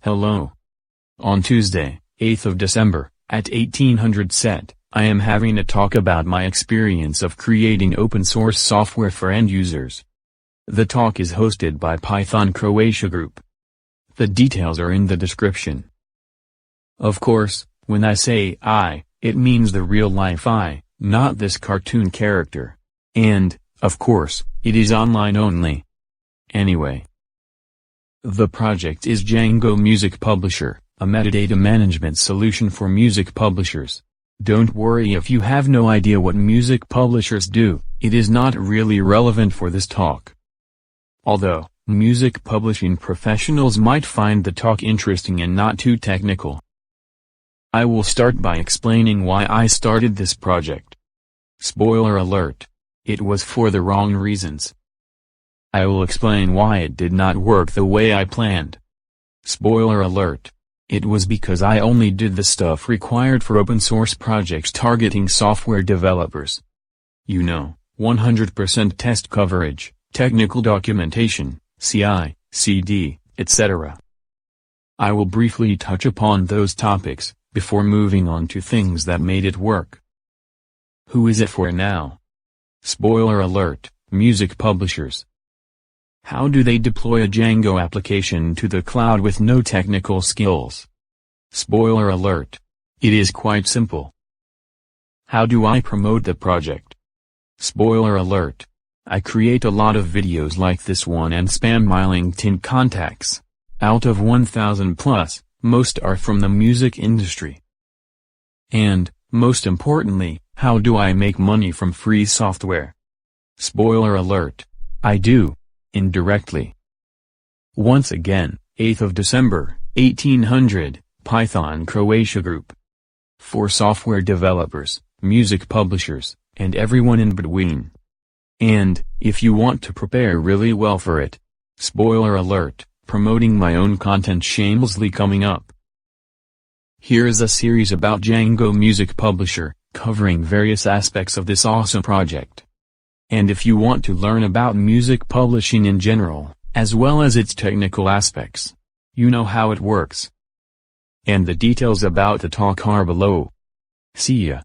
Hello. On Tuesday, 8th of December, at 1800 set, I am having a talk about my experience of creating open source software for end users. The talk is hosted by Python Croatia Group. The details are in the description. Of course, when I say I, it means the real life I, not this cartoon character. And, of course, it is online only. Anyway. The project is Django Music Publisher, a metadata management solution for music publishers. Don't worry if you have no idea what music publishers do, it is not really relevant for this talk. Although, music publishing professionals might find the talk interesting and not too technical. I will start by explaining why I started this project. Spoiler alert. It was for the wrong reasons. I will explain why it did not work the way I planned. Spoiler alert. It was because I only did the stuff required for open source projects targeting software developers. 100% test coverage, technical documentation, CI, CD, etc. I will briefly touch upon those topics, before moving on to things that made it work. Who is it for now? Spoiler alert, music publishers. How do they deploy a Django application to the cloud with no technical skills? Spoiler alert. It is quite simple. How do I promote the project? Spoiler alert. I create a lot of videos like this one and spam my LinkedIn contacts. Out of 1,000 plus, most are from the music industry. And, most importantly, how do I make money from free software? Spoiler alert. I do. Indirectly. Once again, 8th of December, 1800, Python Croatia Group. For software developers, music publishers, and everyone in between. And, if you want to prepare really well for it. Spoiler alert, promoting my own content shamelessly coming up. Here is a series about Django Music Publisher, covering various aspects of this awesome project. And if you want to learn about music publishing in general, as well as its technical aspects, you know how it works. And the details about the talk are below. See ya.